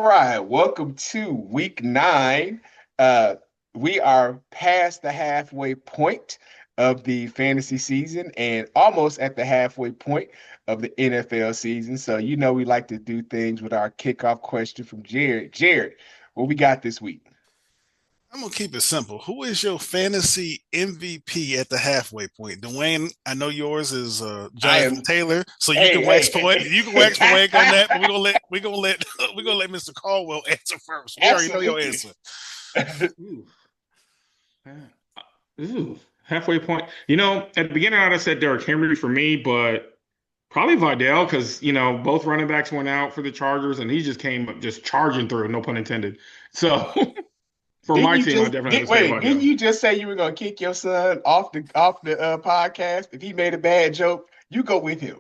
right, welcome to week 9. Uh, we are past the halfway point of the fantasy season and almost at the halfway point of the NFL season. So, we like to do things with our kickoff question from Jared. Jared, what we got this week? I'm gonna keep it simple. Who is your fantasy MVP at the halfway point? Dwayne, I know yours is I Jonathan am, Taylor, so you hey, can wax poet. hey, You can wax poetic on that, but we're gonna let we're gonna let Mr. Caldwell answer first. We already know your absolutely. answer. Ooh, ooh, halfway point. At the beginning, I'd have said Derrick Henry for me, but probably Vidal because both running backs went out for the Chargers, and he just came just charging through. No pun intended. So for Didn't my you team, I just definitely have did to say wait? Didn't Vidal. you just say you were gonna kick your son off the podcast if he made a bad joke? You go with him.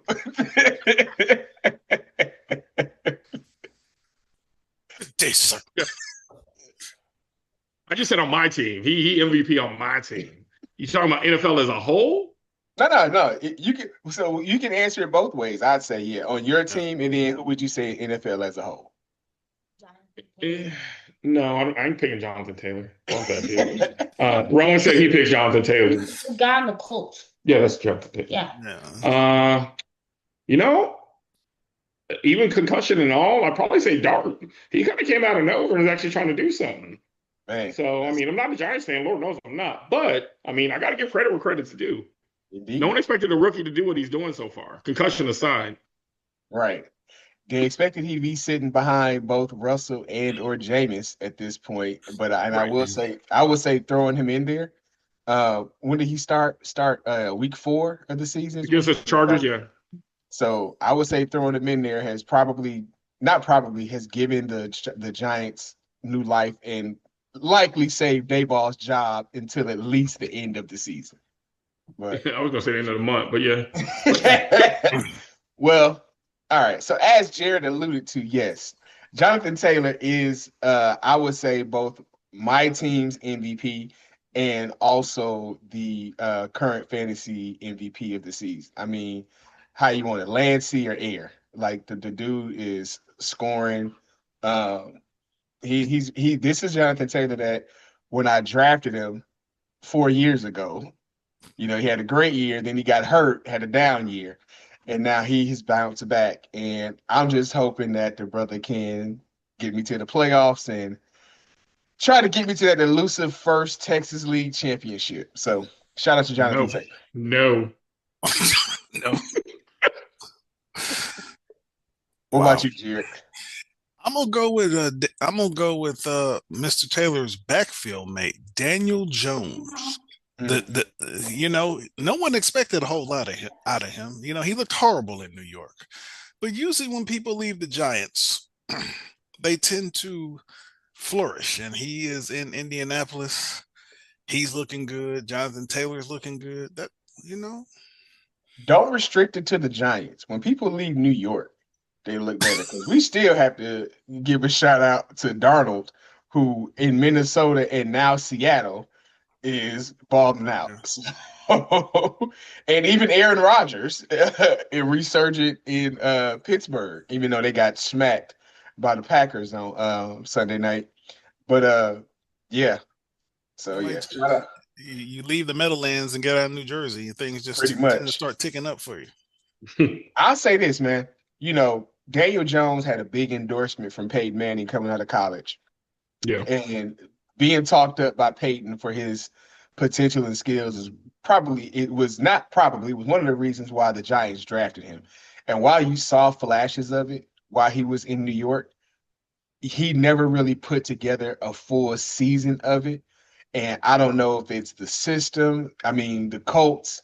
Jason. Yeah, I just said on my team. He MVP on my team. You talking about NFL as a whole? No, no, no. You can answer it both ways. I'd say yeah on your Yeah. team, and then who would you say NFL as a whole? Eh, no, I ain't picking Jonathan Taylor. Fuck that dude. Rowan said he picked Jonathan Taylor. The guy on the Colts. Yeah, that's Jonathan Taylor. Yeah. Yeah. You know, even concussion and all, I'd probably say Dart. He kind of came out of nowhere and is actually trying to do something. Man, So, I mean, I'm not a Giants fan. Lord knows I'm not. But, I mean, I got to give credit where credit's due. No one indeed, expected a rookie to do what he's doing so far. Concussion aside. right. They expected he'd be sitting behind both Russell and or Jameis at this point, but I Right. will say throwing him in there. When did he start week 4 of the season is when Against the he Chargers, started. yeah. So I would say throwing him in there has probably not probably has given the Giants new life and likely saved Dayball's job until at least the end of the season. But I was going to say the end of the month, but yeah. well, all right. So as Jared alluded to, yes, Jonathan Taylor is I would say both my team's MVP and also the current fantasy MVP of the season. I mean, how you want it, land, sea, or air. Like the dude is scoring. Um, he this is Jonathan Taylor that when I drafted him 4 years ago, he had a great year, then he got hurt, had a down year, and now he's bounced back. And I'm just hoping that the brother can get me to the playoffs and try to get me to that elusive first Texas League championship. So shout out to Jonathan No. Taylor. No. No. What Wow. about you, Jared? Mr. Taylor's backfield mate, Daniel Jones. Mm. No one expected a whole lot out of him. He looked horrible in New York. But usually when people leave the Giants, they tend to flourish. And he is in Indianapolis. He's looking good. Jonathan Taylor's looking good. That you know, Don't restrict it to the Giants. When people leave New York, they look better because we still have to give a shout out to Darnold, who in Minnesota and now Seattle is balling out. yeah. And even Aaron Rodgers it resurgent in Pittsburgh, even though they got smacked by the Packers on Sunday night. But yeah, so yeah, Somebody you leave the Meadowlands and get out of New Jersey, and things just pretty tend to much. start ticking up for you. I'll say this, man. Daniel Jones had a big endorsement from Peyton Manning coming out of college. Yeah. And being talked up by Peyton for his potential and skills is it was not probably, it was one of the reasons why the Giants drafted him. And while you saw flashes of it while he was in New York, he never really put together a full season of it. And I don't know if it's the system. I mean, the Colts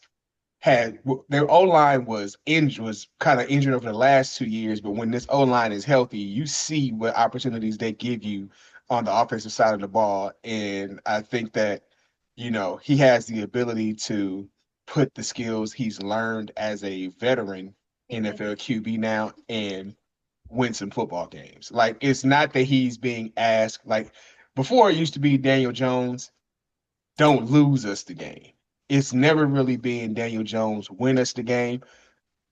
had their O line was injured, was kind of injured over the last 2 years. But when this O line is healthy, you see what opportunities they give you on the offensive side of the ball. And I think that, he has the ability to put the skills he's learned as a veteran NFL QB now and win some football games. Like, it's not that he's being asked, like, before it used to be Daniel Jones, don't lose us the game. It's never really been Daniel Jones win us the game.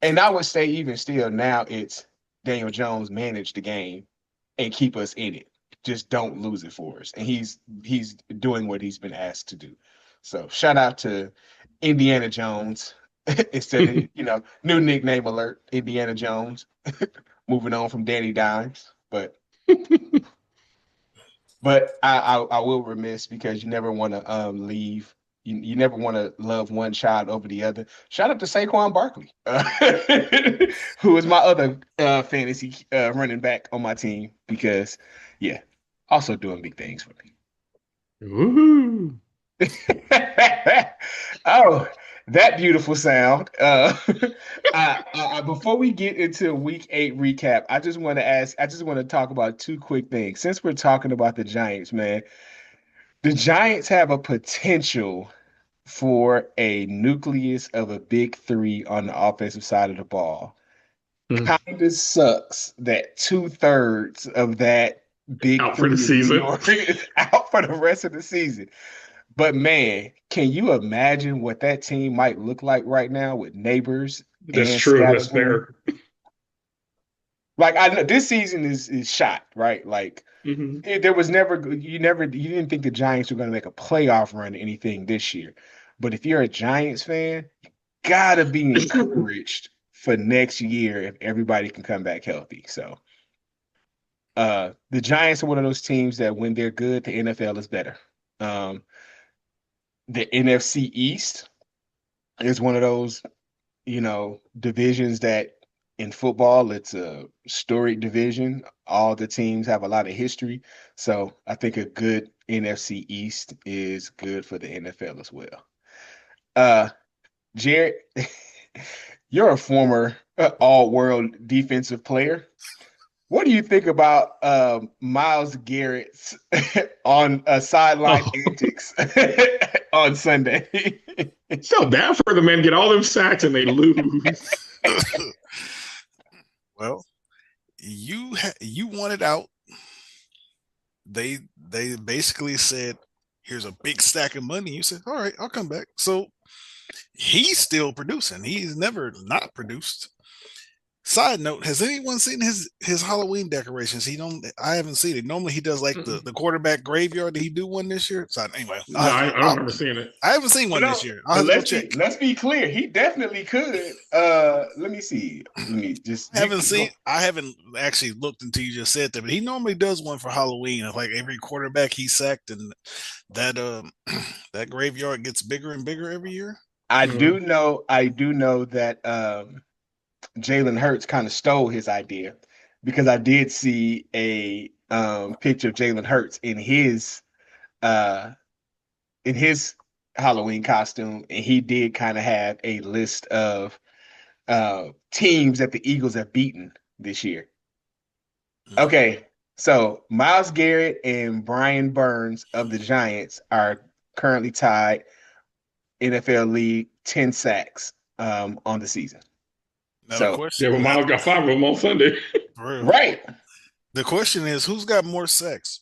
And I would say even still now it's Daniel Jones manage the game and keep us in it. Just don't lose it for us. And he's doing what he's been asked to do. So shout out to Indiana Jones instead of new nickname alert, Indiana Jones. Moving on from Danny Dimes, but I will remiss because you never want to leave. You never want to love one child over the other. Shout out to Saquon Barkley, who is my other fantasy running back on my team because, yeah, also doing big things for me. Woohoo. Oh, that beautiful sound. Before we get into week 8 recap, I just want to talk about two quick things. Since we're talking about the Giants, man, the Giants have a potential for a nucleus of a big three on the offensive side of the ball. Mm. Kind of sucks that 2/3 of that big Out for three the in New season. York is out for the rest of the season. But man, can you imagine what that team might look like right now with Neighbors That's and true. Seattle That's Boone? fair. Like I know this season is shot, right? Like Hmm. there was you didn't think the Giants were going to make a playoff run or anything this year. But if you're a Giants fan, you gotta be encouraged for next year if everybody can come back healthy. So the Giants are one of those teams that when they're good, the NFL is better. Um, the NFC East is one of those, divisions that in football, it's a storied division. All the teams have a lot of history. So I think a good NFC East is good for the NFL as well. Uh, Jared, you're a former all-world defensive player. What do you think about Myles Garrett's on sideline Oh, antics on Sunday? so bad for the men get all them sacks and they lose. Well, you wanted out. They basically said, "Here's a big stack of money." You said, "All right, I'll come back." So he's still producing. He's never not produced. Side note: has anyone seen his Halloween decorations? I haven't seen it. Normally he does like the quarterback graveyard. Did he do one this year? So anyway, No, I don't remember seeing it. I haven't seen one No, this year. I'll but have to go check. let's be clear. He definitely could. Let me see. Let me just I haven't actually looked until you just said that, but he normally does one for Halloween. Like every quarterback he sacked, and that that graveyard gets bigger and bigger every year. I do know that Jalen Hurts kind of stole his idea because I did see a picture of Jalen Hurts uh in his Halloween costume, and he did kind of have a list of teams that the Eagles have beaten this year. Okay, so Myles Garrett and Brian Burns of the Giants are currently tied NFL league 10 sacks on the season. Now the So Yeah, question, but Miles got 5 of them on Sunday. right. the question is, who's got more sacks,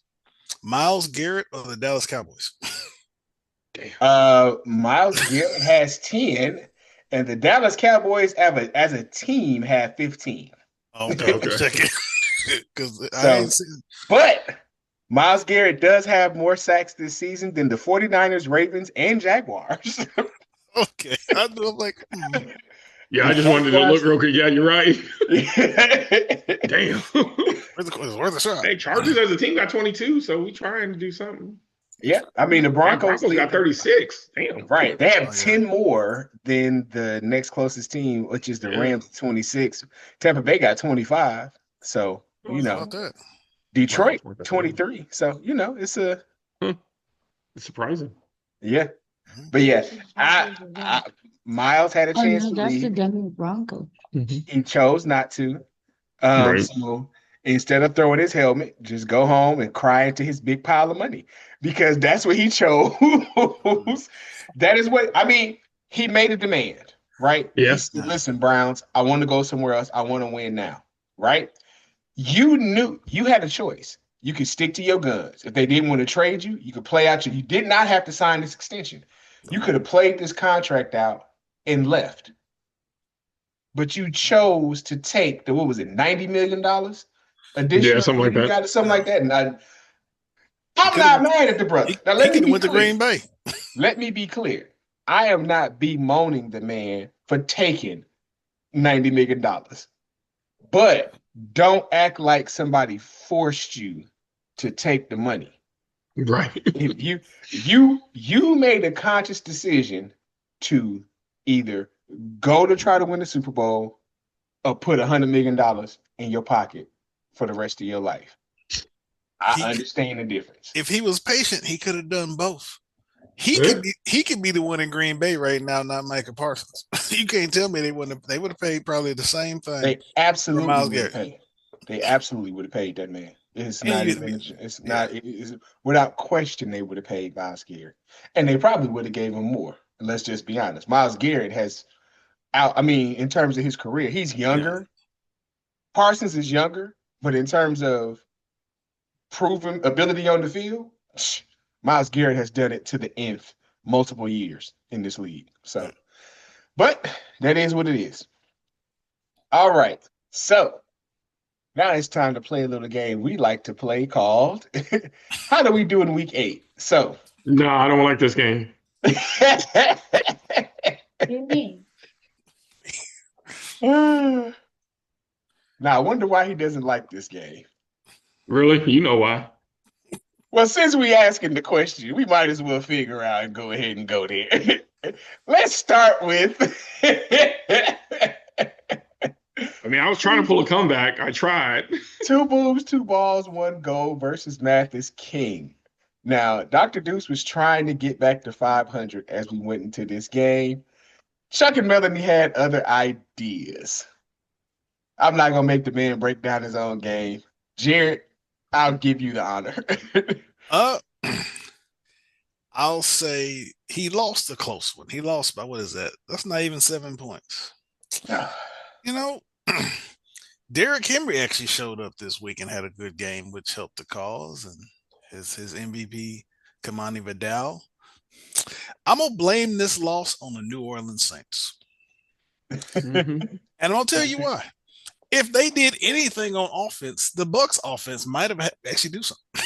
Myles Garrett or the Dallas Cowboys? Myles Garrett has 10, and the Dallas Cowboys as a team have 15. Okay, Okay. because I So, ain't seen. but Myles Garrett does have more sacks this season than the 49ers, Ravens, and Jaguars. Okay, I'm like, Yeah, The I just wanted to Jaguars. look real quick. Yeah, you're right. Yeah. Damn. where's the shot? Hey, Chargers as a team got 22, so we trying to do something. I mean the Damn, Broncos Broncos got 36. Damn. right. They have Oh, 10 more than the next closest team, which is the Yeah. Rams 26. Tampa Bay got 25. So, Oh, How about that? Detroit Wow, 23. So, it's a it's surprising. yeah. Mhm. But yeah, Miles had a Oh chance no, to that's the leave. Denver Broncos. He chose not to. Right. So instead of throwing his helmet, just go home and cry into his big pile of money because that's what he chose. That is what I mean. He made a demand, right? He Yeah. said, "Listen, Browns, I want to go somewhere else. I want to win now." Right? You knew you had a choice. You could stick to your guns. If they didn't want to trade you, you could play out. You did not have to sign this extension. You could have played this contract out and left. But you chose to take what was it, $90 million? Yeah, additional something like you that. got it, something like that. And He I'm could have not mad at the brother. Now he let me could have be went to clear. Green Bay. Let me be clear. I am not bemoaning the man for taking $90 million, but don't act like somebody forced you to take the money. Right. If you made a conscious decision to either go to try to win the Super Bowl or put $100 million in your pocket for the rest of your life. I He could, understand the difference. if he was patient, he could have done both. Yeah. He could be the one in Green Bay right now, not Micah Parsons. You can't tell me they would have paid probably the same thing They for absolutely Miles would have Garrett. paid. They absolutely would have paid that man. It's And not you even. It's yeah. not. It is without question. They would have paid Miles Garrett, and they probably would have gave him more. Let's just be honest. Miles Garrett has out. I mean, in terms of his career, he's Yeah. younger. Parsons is younger, but in terms of proven ability on the field, Miles Garrett has done it to the nth multiple years in this league. Yeah. So, but that is what it is. All right. So now it's time to play a little game we like to play called How Do We Do in Week 8? So, No, I don't like this game. now I wonder why he doesn't like this game. Really? You know why? Well, since we asking the question, we might as well figure out and go ahead and go there. Let's start with. I mean, I was trying to pull a comeback. I tried. 2 moves, 2 balls, 1 goal versus Mathis King. Now, Dr. Deuce was trying to get back to 500 as we went into this game. Chuck and Melanie had other ideas. I'm not going to make the man break down his own game. Jared, I'll give you the honor. Uh I'll say he lost a close one. He lost by what is that? That's not even 7 points. You know, Derrick Henry actually showed up this week and had a good game, which helped the cause. And his MVP, Kamani Vidal. I'm gonna blame this loss on the New Orleans Saints, Mhm. and I'll tell you why. If they did anything on offense, the Bucks offense might have actually do something.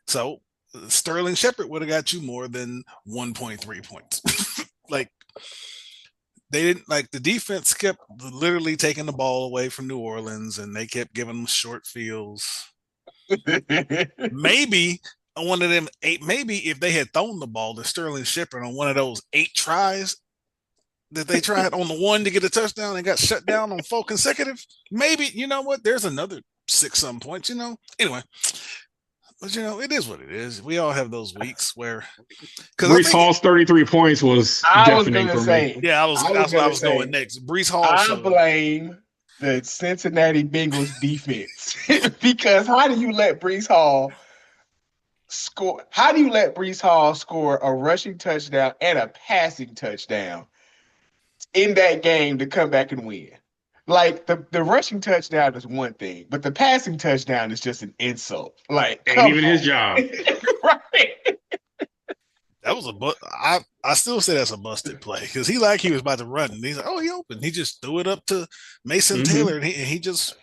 So Sterling Shepard would have got you more than 1.3 points. Like they didn't like the defense kept literally taking the ball away from New Orleans and they kept giving them short fields. Maybe on one of them 8, maybe if they had thrown the ball to Sterling Shepard on one of those 8 tries that they tried on the one to get a touchdown and got shut down on 4 consecutive, maybe, you know what, there's another 6-some points, anyway. But it is what it is. We all have those weeks where Brees Hall's 33 points was deafening for me. Yeah, that's what I was going next. Brees Hall. I blame the Cincinnati Bengals defense because how do you let Brees Hall score? How do you let Brees Hall score a rushing touchdown and a passing touchdown in that game to come back and win? Like the rushing touchdown is one thing, but the passing touchdown is just an insult. Like, ain't even his job. Right. That was I still say that's a busted play because he was about to run and he's like, oh, he opened. He just threw it up to Mason Taylor and he just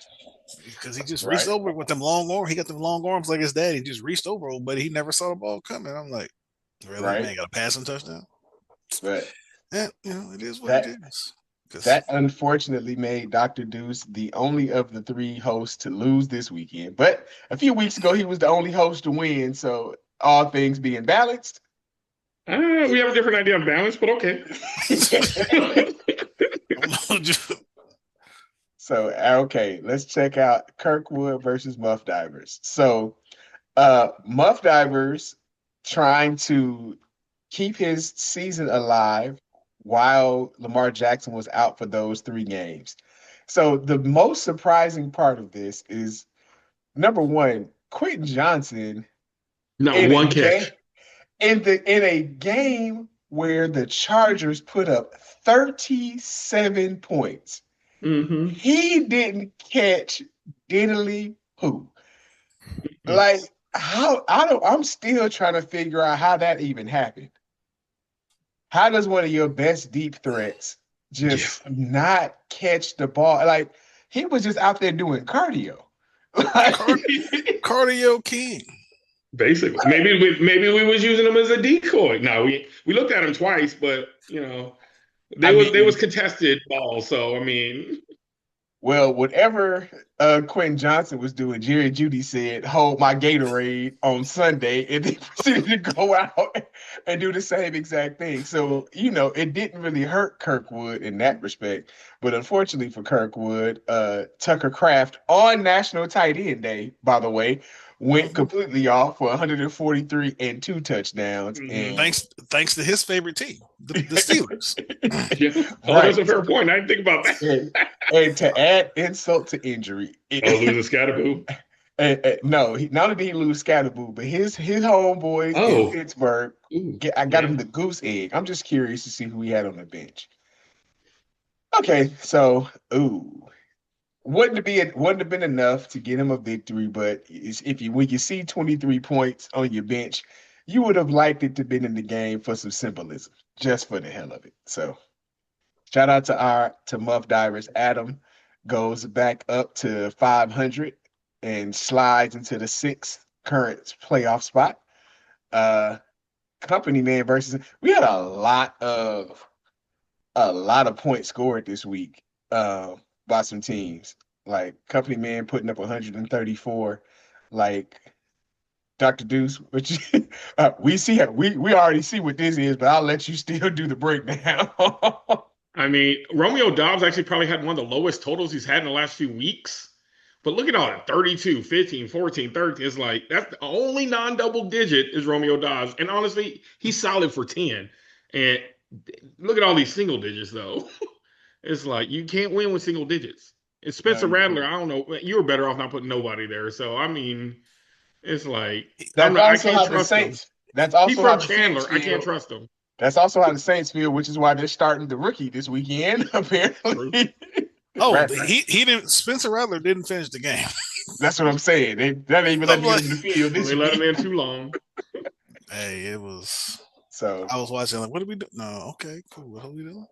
reached over with them long arms. He got them long arms like his dad. He just reached over, but he never saw the ball coming. I'm like, really, man, got a passing touchdown. But yeah, it is what it is. That unfortunately made Dr. Deuce the only of the 3 hosts to lose this weekend. But a few weeks ago, he was the only host to win. So all things being balanced. We have a different idea of balance, but okay. So, okay, let's check out Kirkwood versus Muff Divers. So Muff Divers trying to keep his season alive while Lamar Jackson was out for those 3 games. So the most surprising part of this is, number one, Quentin Johnson. Not one catch. In a game where the Chargers put up 37 points, he didn't catch diddly poo. Like, I'm still trying to figure out how that even happened. How does one of your best deep threats just not catch the ball? Like, he was just out there doing cardio. Cardio king. Basically, maybe we was using him as a decoy. No, we looked at him twice, but I they was mean, contested balls. So I mean, well, whatever Quentin Johnson was doing, Jerry Judy said, "Hold my Gatorade" on Sunday, and then proceeded to go out and do the same exact thing. So, it didn't really hurt Kirkwood in that respect. But unfortunately for Kirkwood, Tucker Kraft on National Tight End Day, by the way, went completely off for 143 and 2 touchdowns. And Thanks to his favorite team, the Steelers. yeah. Oh, right. that's a fair point. I didn't think about And, that. and to add insult to injury, Lose a Scatterboo. no, not only did he lose Scatterboo, but his homeboys in Oh, Pittsburgh, ooh, I got him yeah. the goose egg. I'm just curious to see who he had on the bench. Okay, so wouldn't have been enough to get him a victory, but when you see 23 points on your bench, you would have liked it to been in the game for some symbolism, just for the hell of it. So shout out to Muff Divers. Adam goes back up to 500 and slides into the sixth current playoff spot. Uh, Company Man versus we had a lot of points scored this week by some teams. Like Company Man putting up 134, like Dr. Deuce, which we already see what this is, but I'll let you still do the breakdown. I mean, Romeo Dobbs actually probably had one of the lowest totals he's had in the last few weeks. But look at all that 32, 15, 14, 13. It's like that's the only non-double digit is Romeo Dobbs. And honestly, he's solid for 10. And look at all these single digits, though. It's like you can't win with single digits. And No, Spencer you Rattler, can't. I don't know. You were better off not putting nobody there. So I mean, it's like That's I also can't how the trust him. Saints. That's He's also how from the Saints Chandler. I can't feel. trust him. That's also how the Saints feel, which is why they're starting the rookie this weekend. True. Apparently, Oh, Rattler. he didn't. Spencer Rattler didn't finish the game. That's what I'm saying. They didn't even let I'm me get like, on the field Well, this they let him week. in too long. hey, it was. So, I was watching. Like, what are we doing? No, okay, cool. What are we doing?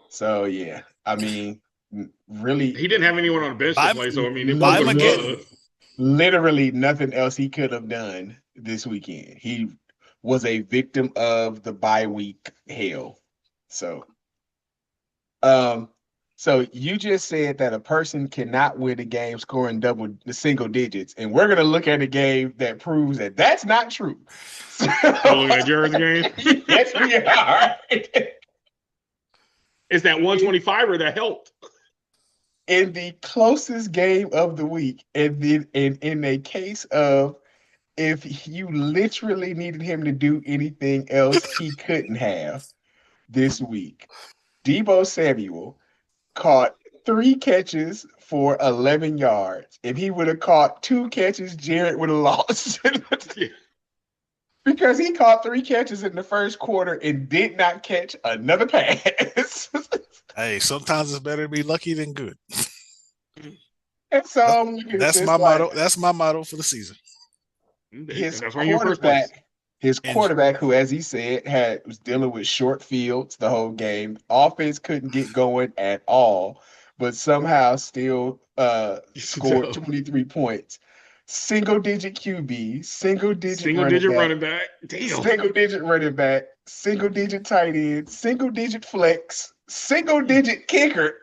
so yeah. I mean, really, He didn't have anyone on the bench to Buy, play, so I mean, it was buy him what it again. was. literally nothing else he could have done this weekend. He was a victim of the bye week hell. So, um, so you just said that a person cannot win a game scoring the single digits, and we're gonna look at a game that proves that that's not true. So, Oh, looking at Jared's game. yes, we are. It's that 125er that helped. In the closest game of the week, and then in a case of if you literally needed him to do anything else, he couldn't have this week. Debo Samuel caught 3 catches for 11 yards. If he would have caught 2 catches, Jared would have lost. Yeah. Because he caught 3 catches in the first quarter and did not catch another pass. Hey, sometimes it's better to be lucky than good. And so I'm looking at That's this my like motto. That's my motto for the season. his That's why you're in first place. quarterback, who, as he said, was dealing with short fields the whole game. Offense couldn't get going at all, but somehow still scored 23 points. Single digit QB, single digit Single running digit back, running back. Damn. single digit running back, single digit tight end, single digit flex, single digit kicker.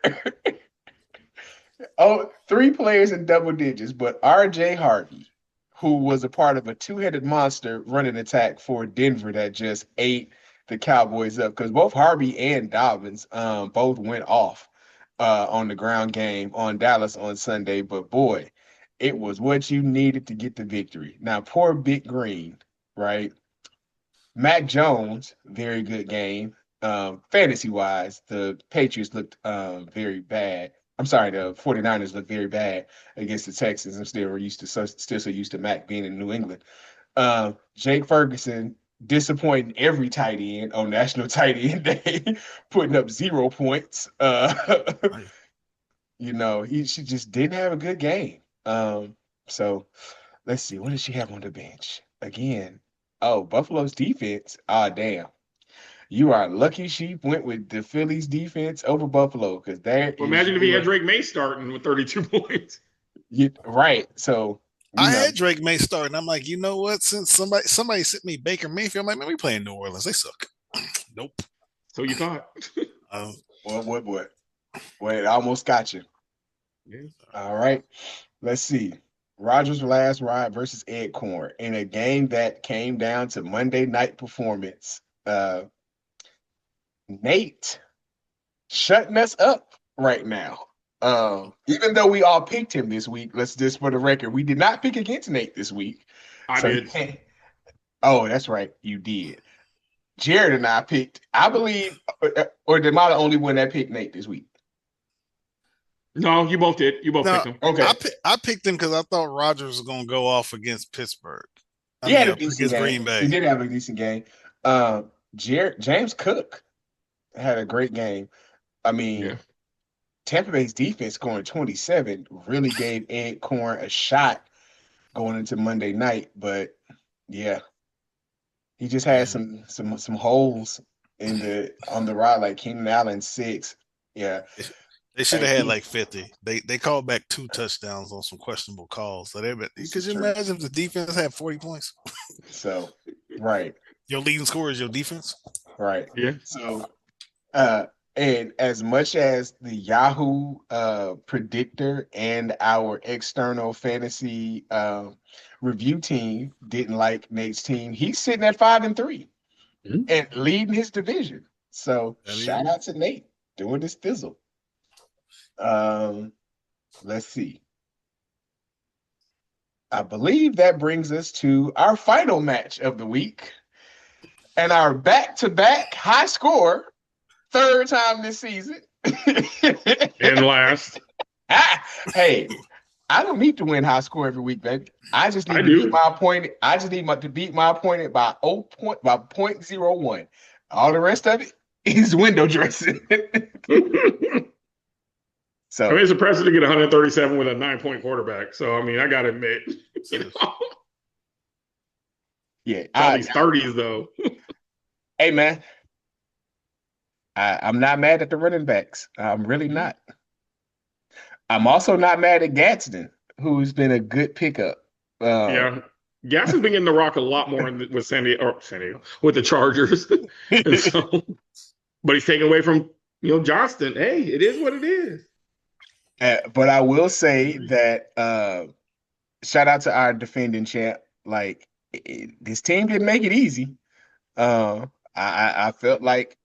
Oh, 3 players in double digits, but RJ Harvey, who was a part of a two-headed monster running attack for Denver that just ate the Cowboys up, because both Harvey and Dobbins both went off on the ground game on Dallas on Sunday. But boy, it was what you needed to get the victory. Now, poor Big Green, right? Mac Jones, very good game. Fantasy-wise, the Patriots looked very bad. I'm sorry, the 49ers looked very bad against the Texans. I'm still so used to Mac being in New England. Jake Ferguson disappointing every tight end on National Tight End Day, putting up 0 points. She just didn't have a good game. So let's see, what did she have on the bench? Again, oh, Buffalo's defense. Ah, damn. You are lucky she went with the Phillies defense over Buffalo, because there Well, is imagine if he had Drake May starting with 32 points. right. So I had Drake May start, and I'm like, you know what? Since somebody sent me Baker Mayfield, I'm like, man, we playing New Orleans. They suck. Nope. So you thought? Um, what? Wait, it almost got you. Yeah. All right. Let's see. Rogers' last ride versus Edcorn in a game that came down to Monday night performance. Nate shutting us up right now. Even though we all picked him this week, let's just for the record, we did not pick against Nate this week. I So he did. can't. Oh, that's right, you did. Jared and I picked, I believe, or am I the only one that picked Nate this week? No, you both did. You both no, picked him. Okay. I picked him because I thought Rogers was going to go off against Pittsburgh. He had a decent against game. Green Bay. He did have a decent game. James Cook had a great game. I mean, Yeah. Tampa Bay's defense scoring 27 really gave Ed Corn a shot going into Monday night, but yeah, he just had some holes in the on the ride, like Keenan Allen 6. Yeah. They should have had like 50. They called back 2 touchdowns on some questionable calls. So could you imagine if the defense had 40 points? So, right. Your leading scorer is your defense? Right. Yeah. So, and as much as the Yahoo predictor and our external fantasy review team didn't like Nate's team, he's sitting at 5-3 and leading his division. So shout out to Nate doing this thizzle. Let's see. I believe that brings us to our final match of the week and our back-to-back high score. Third time this season. And last. Hey, I don't need to win high score every week, baby. I just need to beat my opponent. I just need to beat my opponent by 0.01. All the rest of it is window dressing. So I mean, it's impressive to get 137 with a 9-point quarterback. So I mean, I gotta admit, yeah, all these 30s though. Hey man. I'm not mad at the running backs. I'm really not. I'm also not mad at Gadsden, who's been a good pickup. Yeah. Gadsden's been getting the rock a lot more with San Diego, with the Chargers. And so, but he's taken away from, Johnston. Hey, it is what it is. But I will say that shout out to our defending champ. Like, this team didn't make it easy. I felt like,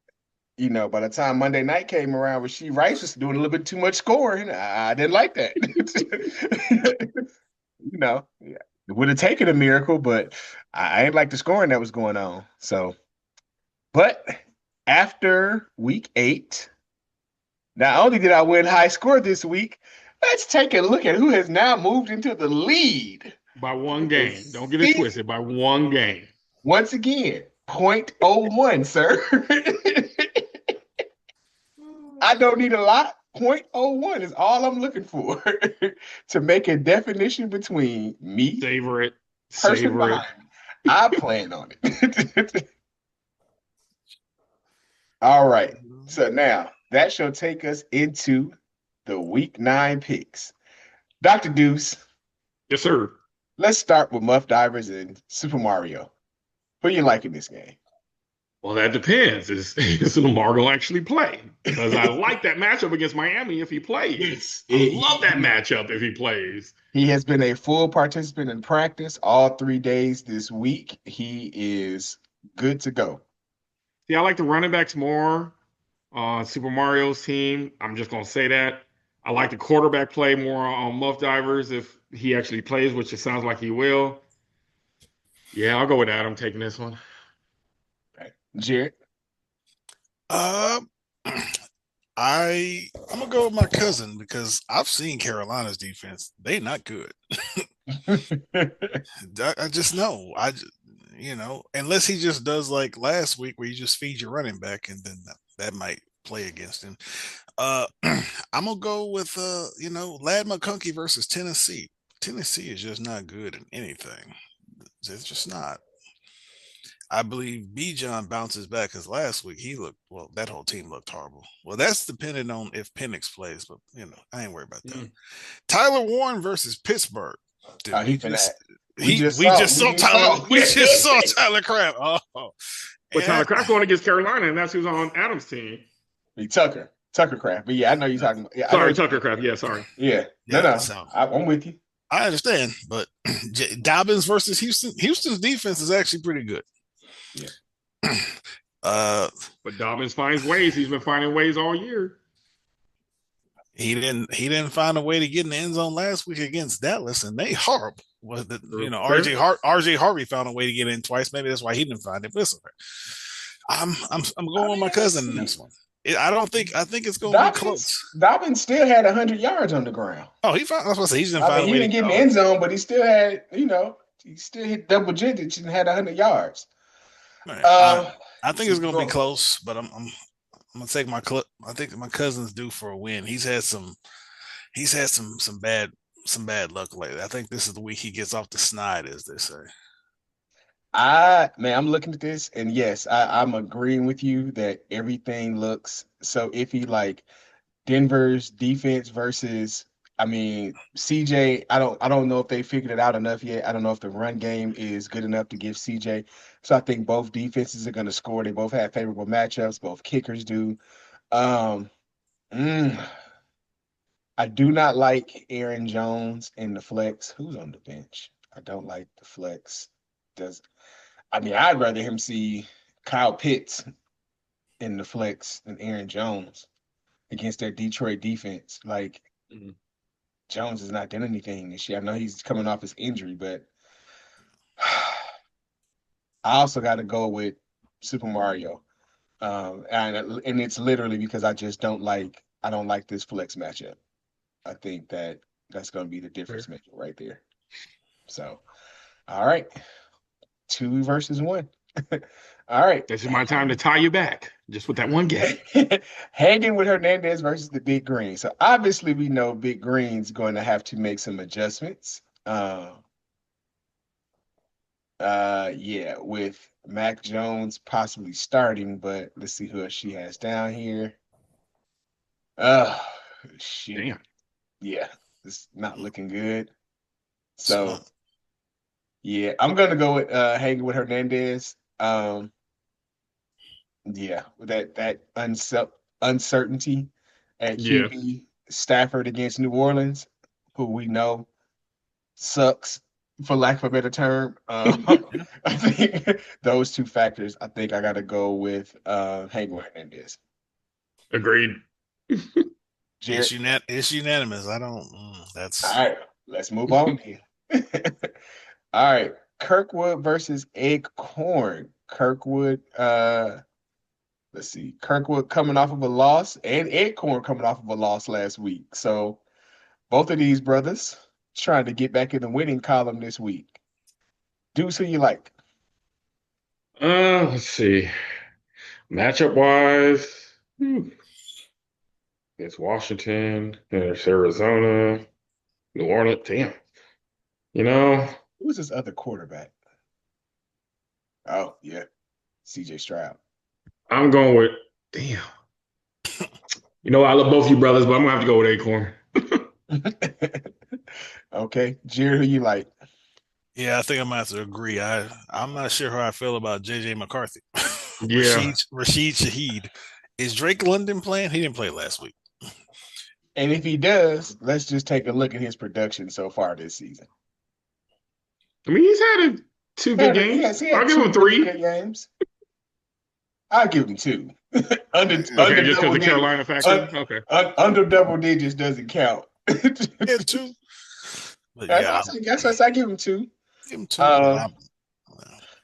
by the time Monday night came around, Rasheed Rice was doing a little bit too much scoring. I didn't like that. It would have taken a miracle, but I ain't like the scoring that was going on. So, but after week 8, not only did I win high score this week, let's take a look at who has now moved into the lead. By one game. Don't get it twisted. By one game. Once again, 0.01, sir. I don't need a lot. 0.01 is all I'm looking for to make a definition between me. Savor it. Savor it. I plan on it. All right. So now that shall take us into the week 9 picks. Dr. Deuce. Yes, sir. Let's start with Muff Divers and Super Mario. Who you like in this game? Well, that depends. Is Lamar going to actually play? Because I like that matchup against Miami if he plays. Yes. I love that matchup if he plays. He has been a full participant in practice all 3 days this week. He is good to go. See, I like the running backs more on Super Mario's team. I'm just going to say that. I like the quarterback play more on Muff Divers if he actually plays, which it sounds like he will. Yeah, I'll go with that. I'm taking this one. Jared? I'm gonna go with my cousin because I've seen Carolina's defense. They're not good. I just know. Unless he just does like last week where you just feed your running back and then that might play against him. I'm gonna go with Lad McConkey versus Tennessee. Tennessee is just not good in anything. It's just not. I believe Bijan bounces back because last week he looked well. That whole team looked horrible. Well, that's dependent on if Penix plays, but I ain't worried about that. Mm. Tyler Warren versus Pittsburgh. Did He we finna. just we just saw Tyler we just saw Tyler Crab. Oh, But and Tyler Craft going against Carolina, and that's who's on Adams' team. Tucker Craft. But yeah, I know you're talking about. Yeah, I know. Sorry, Tucker Craft. Yeah, sorry. Yeah, yeah, no, so I'm with you. I understand, but Dobbins versus Houston. Houston's defense is actually pretty good. Yeah. But Dobbins finds ways. He's been finding ways all year. He didn't find a way to get in the end zone last week against Dallas, and they horrible. Was the RJ Harvey found a way to get in twice. Maybe that's why he didn't find it. But it's okay. I'm going with my cousin in this one. I think it's going to be close. Dobbins still had 100 yards on the ground. Oh, he found. I was supposed to say he didn't find a way. He didn't get in the end zone, but he still had. He still hit double digits and had 100 yards. Right. I think it's going to be close, but I'm gonna take my clip. I think my cousin's due for a win. He's had some bad luck lately. I think this is the week he gets off the snide, as they say. I'm looking at this, and yes, I'm agreeing with you that everything looks so iffy. Like Denver's defense versus, CJ. I don't know if they figured it out enough yet. I don't know if the run game is good enough to give CJ. So I think both defenses are going to score. They both have favorable matchups. Both kickers do. I do not like Aaron Jones in the flex. Who's on the bench? I don't like the flex. I'd rather him see Kyle Pitts in the flex than Aaron Jones against their Detroit defense. Like, Jones has not done anything this year. I know he's coming off his injury, but I also got to go with Super Mario. And it's literally because I don't like this flex matchup. I think that's going to be the difference maker right there. So, all right. 2 versus 1. All right. This is my time to tie you back just with that one game. Hanging with Hernandez versus the Big Green. So obviously we know Big Green's going to have to make some adjustments. With Mac Jones possibly starting, but let's see who else she has down here. Shit. Damn. Yeah, it's not looking good. So yeah, I'm gonna go with hanging with Hernandez. With that uncertainty at QB. Stafford against New Orleans, who we know sucks, for lack of a better term. I think those 2 factors, I think I got to go with hanging with Hernandez. Agreed. It's unanimous. I don't. That's all right. Let's move on here. All right, Kirkwood versus Acorn. Kirkwood. Let's see. Kirkwood coming off of a loss, and Acorn coming off of a loss last week. So both of these brothers trying to get back in the winning column this week. Deuce, who you like? Let's see. Matchup wise, it's Washington, there's Arizona, New Orleans. Damn. Who's this other quarterback? Oh, yeah. CJ Stroud. I'm going with, damn. I love both you brothers, but I'm going to have to go with Acorn. Okay. Jared, who you like? Yeah, I think I'm going to have to agree. I'm not sure how I feel about J.J. McCarthy. Yeah. Rashid Shaheed. Is Drake London playing? He didn't play last week. And if he does, let's just take a look at his production so far this season. He's had 2 good games. I'll give him 3 good games. I'll give him 2. under just because the Carolina factor? Okay. Under double digits doesn't count. Yeah, 2. I give him 2. Give him 2.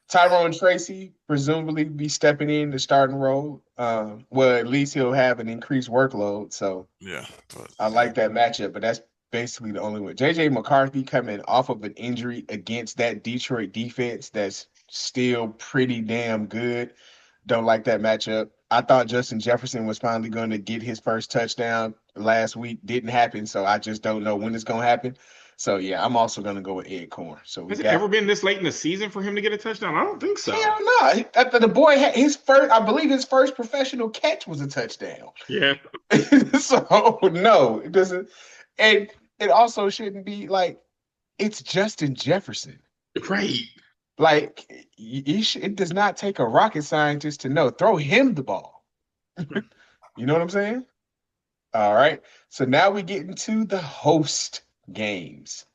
Tyrone Tracy presumably be stepping in the starting role. At least he'll have an increased workload. So I like that matchup, but that's basically the only one. JJ McCarthy coming off of an injury against that Detroit defense that's still pretty damn good. Don't like that matchup. I thought Justin Jefferson was finally going to get his first touchdown last week. Didn't happen, so I just don't know when it's going to happen. So yeah, I'm also gonna go with Ed Corn. So we Has it got ever been this late in the season for him to get a touchdown? I don't think so. hell no. The boy had his first, I believe his first professional catch was a touchdown. Yeah. So no, it doesn't. And it also shouldn't be like it's Justin Jefferson. Right. Like it does not take a rocket scientist to know. Throw him the ball. You know what I'm saying? All right. So now we get into the host games.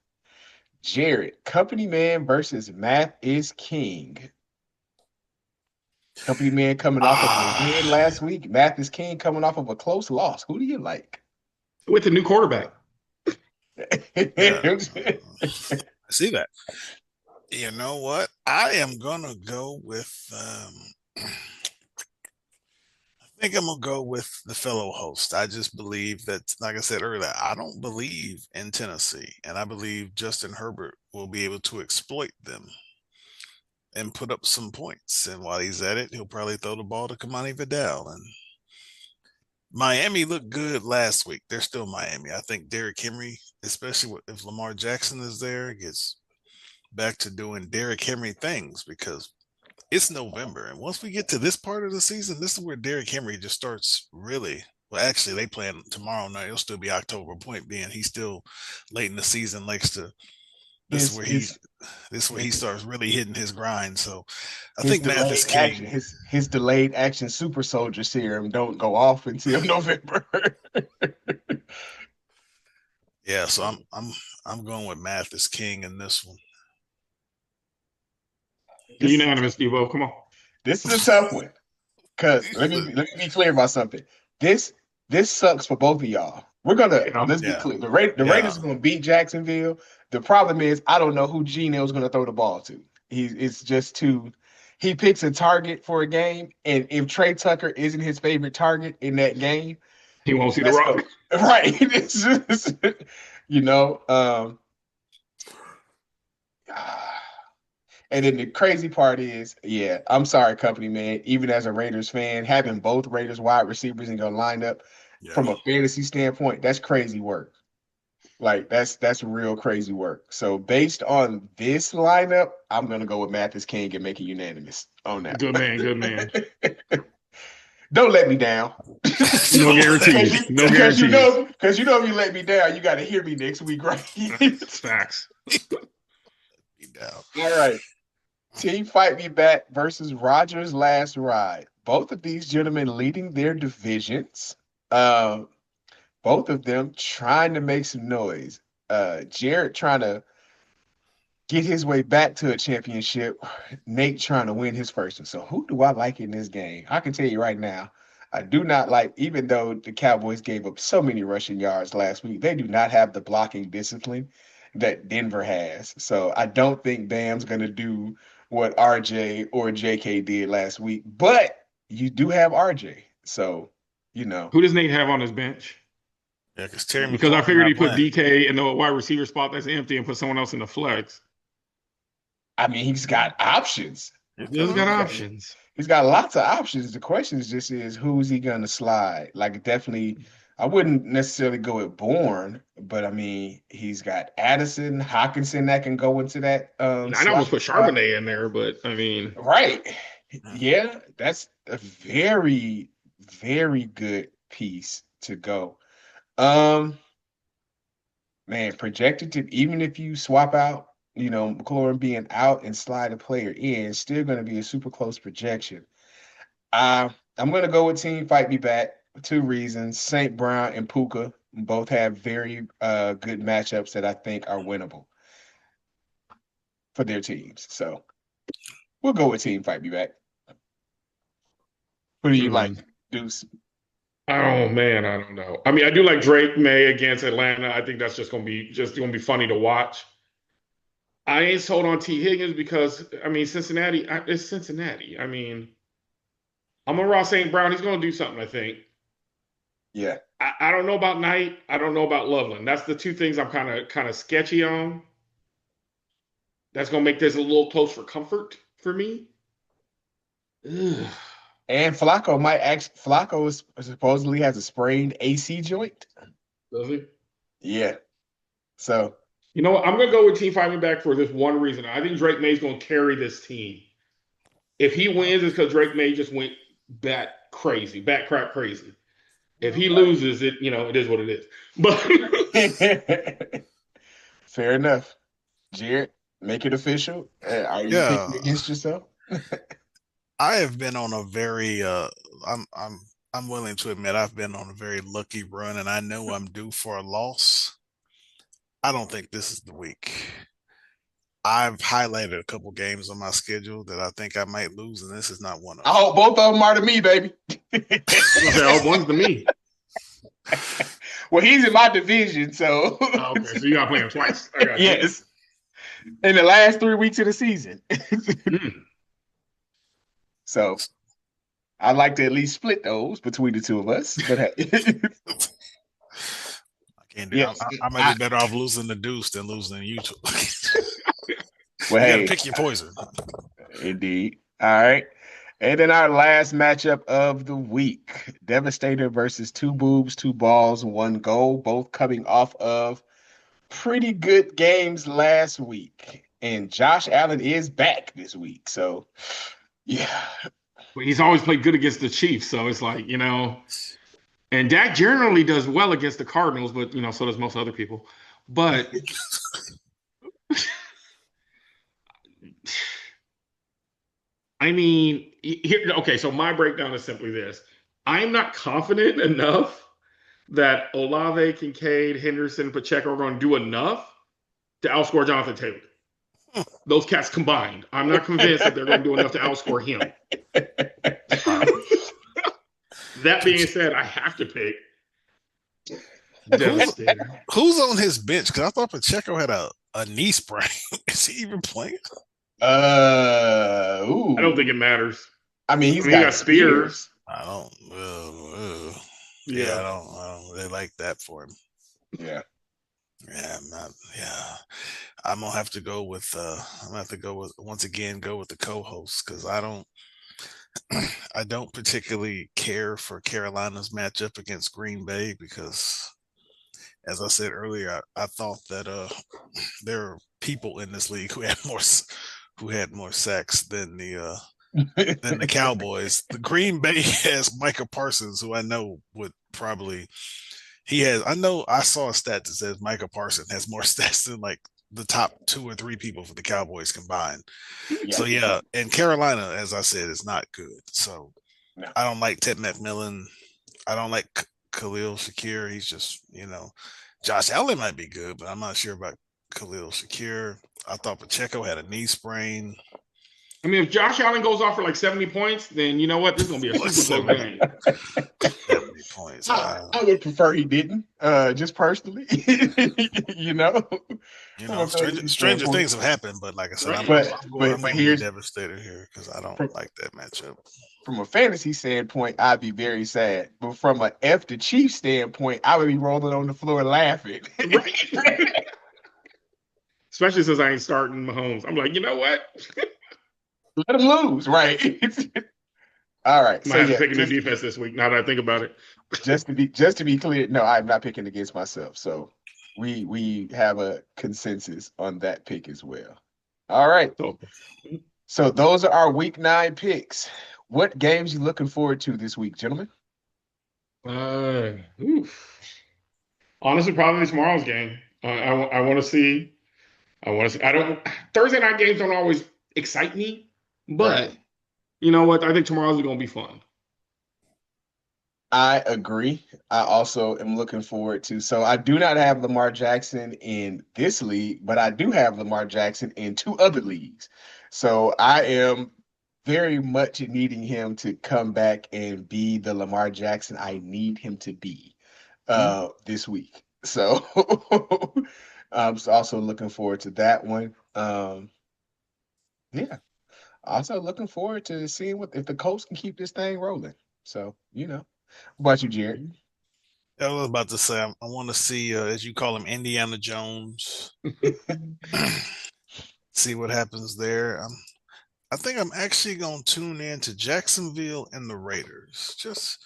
Jared, Company Man versus Math is King. Company Man coming off of a win Ah, last week. Math is King coming off of a close loss. Who do you like? With the new quarterback. yeah. I see that. You know what? I am gonna go with I think I'm gonna go with the fellow host. I just believe that, like I said earlier, I don't believe in Tennessee, and I believe Justin Herbert will be able to exploit them and put up some points. And while he's at it, he'll probably throw the ball to Kamani Vidal. And Miami looked good last week. They're still Miami. I think Derrick Henry, especially if Lamar Jackson is there, gets back to doing Derrick Henry things because it's November. And once we get to this part of the season, this is where Derrick Henry just starts really. Well, actually, they playing tomorrow night. It'll still be October. Point being, he's still late in the season. Likes to. This is his where he. his This is where he starts really hitting his grind. So, I his think Math is delayed action, king. his delayed action super soldier serum don't go off until November. Yeah. So I'm going with Math is king in this one. This is Unanimous, Debo. Come on. this is a tough one. Cause let me be clear about something. This this sucks for both of y'all. We're gonna Yeah. let's be Yeah. clear. The Yeah. Raiders are gonna beat Jacksonville. The problem is I don't know who Gino's gonna throw the ball to. It's just too. He picks a target for a game, and if Trey Tucker isn't his favorite target in that game, He won't see the that's go rock. right. It's just, you know. And then the crazy part is, yeah, I'm sorry, company man. Even as a Raiders fan, having both Raiders wide receivers in your lineup Yeah. from a fantasy standpoint, that's crazy work. Like that's real crazy work. So based on this lineup, I'm gonna go with Mathis King and make it unanimous on that. Good man. Good man. Don't let me down. No Because guarantees. No guarantees. you know if you let me down, you gotta hear me next week, right? Facts. Down. All right. Team Fight Me Back versus Rogers Last Ride. Both of these gentlemen leading their divisions. Uh, both of them trying to make some noise. Jared trying to get his way back to a championship. Nate trying to win his first one. So who do I like in this game? I can tell you right now, I do not like, even though the Cowboys gave up so many rushing yards last week, they do not have the blocking discipline that Denver has. So I don't think Bam's going to do what RJ or JK did last week, but you do have RJ. So, you know, Who does Nate have on his bench? Yeah, because Terry Because I McLaurin figured he not put playing. DK in the wide receiver spot that's empty and put someone else in the flex. I mean, he's got options. He's He does got got He's got, options. options. he's got lots of options. The question is just is who's he gonna slide? Like definitely, I wouldn't necessarily go with Bourne, but I mean he's got Addison, Hawkinson that can go into that I'd almost slot put spot. Charbonnet in there, but I mean, Right. Yeah, that's a very, very good piece to go. Um, Man, projected to even if you swap out, McLaurin being out and slide a player in, still going to be a super close projection. I'm going to go with Team Fight Me Back for two reasons. St. Brown and Puka both have very good matchups that I think are winnable for their teams. So we'll go with Team Fight Me Back. Who do you like, hmm. Deuce? Oh man, I don't know. I mean, I do like Drake May against Atlanta. I think that's just gonna be funny to watch. I ain't sold on T Higgins because I mean Cincinnati. It's Cincinnati. I mean, I'm on Ross St. Brown. He's gonna do something. I think. Yeah. I don't know about Knight. I don't know about Loveland. That's the two things I'm kind of sketchy on. That's gonna make this a little close for comfort for me. Ugh. And Flacco supposedly has a sprained AC joint. Does he? Yeah. So You know what? I'm gonna go with Team Fighting Back for this one reason. I think Drake May's gonna carry this team. If he wins, it's because Drake May just went bat crap crazy. If he Okay. loses, it is what it is. But Fair enough. Jared, make it official. Are you picking Yeah, against yourself? I have been on a very I'm willing to admit I've been on a very lucky run, and I know I'm due for a loss. I don't think this is the week. I've highlighted a couple games on my schedule that I think I might lose, and this is not one of I them. hope both of them are to me, baby. I'm gonna say, oh, one's to me. Well, he's in my division, so Oh, okay, so you gotta play him twice. I got you. yes, in the last 3 weeks of the season. Mm. So I'd like to at least split those between the two of us. But hey, I can't do. yes, I might be better off losing the Deuce than losing you two. well, You got to hey, pick your poison. indeed. All right. And then our last matchup of the week, Devastator versus Two Boobs, Two Balls, One Goal, both coming off of pretty good games last week. And Josh Allen is back this week. So, yeah. But he's always played good against the Chiefs, so it's like, and Dak generally does well against the Cardinals, but so does most other people. But I mean, here, okay, so my breakdown is simply this. I'm not confident enough that Olave, Kincaid, Henderson, Pacheco are going to do enough to outscore Jonathan Taylor. Those cats combined. I'm not convinced that they're going to do enough to outscore him. That being said, I have to pick Devastator. Who's on his bench? Because I thought Pacheco had a knee sprain. Is he even playing? Ooh. I don't think it matters. I mean, He got Spears. I don't. Yeah. I don't really like that for him. Yeah. Yeah, I'm not. Yeah, I'm gonna have to go with. I'm gonna have to go with once again. Go with the co-host because I don't. I don't particularly care for Carolina's matchup against Green Bay because, as I said earlier, I thought that there are people in this league who had more sacks than the Cowboys. The Green Bay has Micah Parsons, who I know would probably he has. I know I saw a stat that says Micah Parsons has more stats than like the top 2 or 3 people for the Cowboys combined. Yeah. So yeah, and Carolina, as I said, is not good. So No. I don't like Ted McMillan. I don't like Khalil Shakir. He's just Josh Allen might be good, but I'm not sure about Khalil Shakir. I thought Pacheco had a knee sprain. I mean, if Josh Allen goes off for like 70 points, then you know what? This is going to be a super close game. 70 points. I would prefer he didn't, just personally. you know, stranger things have happened, but like I said, I'm going to Devastator here because I don't like that matchup. From a fantasy standpoint, I'd be very sad. But from an F the Chiefs standpoint, I would be rolling on the floor laughing. Especially since I ain't starting Mahomes. I'm like, you know what? Let him lose, right? All right. I have to pick a new defense this week. Now that I think about it, just to be clear, no, I'm not picking against myself. So we have a consensus on that pick as well. All right. So those are our week 9 picks. What games you looking forward to this week, gentlemen? Honestly, probably tomorrow's game. I want to see. I don't. Thursday night games don't always excite me, but you know what? I think tomorrow's going to be fun. I agree. I also am looking forward to. So I do not have Lamar Jackson in this league, but I do have Lamar Jackson in 2 other leagues. So I am very much needing him to come back and be the Lamar Jackson I need him to be this week. So I'm also looking forward to that one. Yeah. Also looking forward to seeing if the Colts can keep this thing rolling. So, What about you, Jared? I was about to say, I want to see, as you call him, Indiana Jones. See what happens there. I think I'm actually going to tune in to Jacksonville and the Raiders, just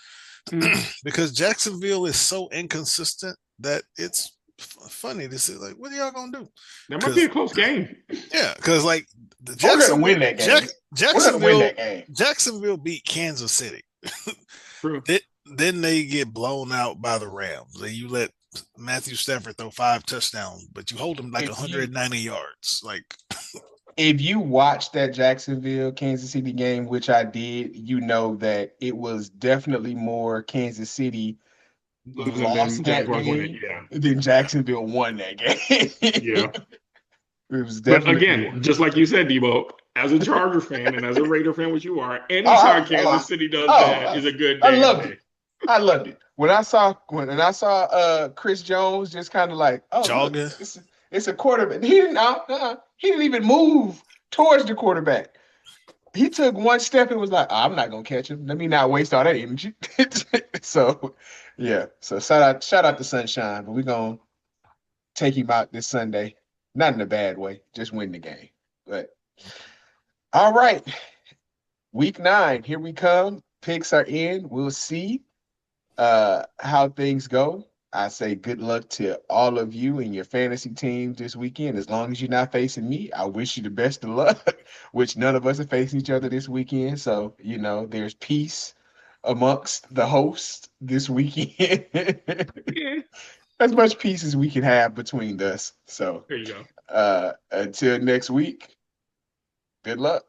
because Jacksonville is so inconsistent that it's funny to see. Like, what are y'all gonna do? That might be Because a close game. yeah, because like the We're gonna win that game. We're gonna win that game. Jacksonville beat Kansas City. True. Then they get blown out by the Rams. And you let Matthew Stafford throw 5 touchdowns, but you hold him like 190 yards. Like, if you watch that Jacksonville Kansas City game, which I did, you know that it was definitely more Kansas City lost that game than Jacksonville won that game. Yeah. It was but again, just like you said, Debo, as a Charger fan and as a Raider fan, which you are, anytime Kansas City does that is a good day. I loved it. When I saw Chris Jones just kind of like, jogging. It's a quarterback. He didn't even move towards the quarterback. He took one step and was like, I'm not gonna catch him. Let me not waste all that energy. So yeah. So shout out to Sunshine, but we're gonna take him out this Sunday. Not in a bad way, just win the game. But all right. Week 9, here we come. Picks are in. We'll see how things go. I say good luck to all of you and your fantasy teams this weekend. As long as you're not facing me, I wish you the best of luck, which none of us are facing each other this weekend. So, there's peace amongst the hosts this weekend. As much peace as we can have between us. So there you go. Until next week, good luck.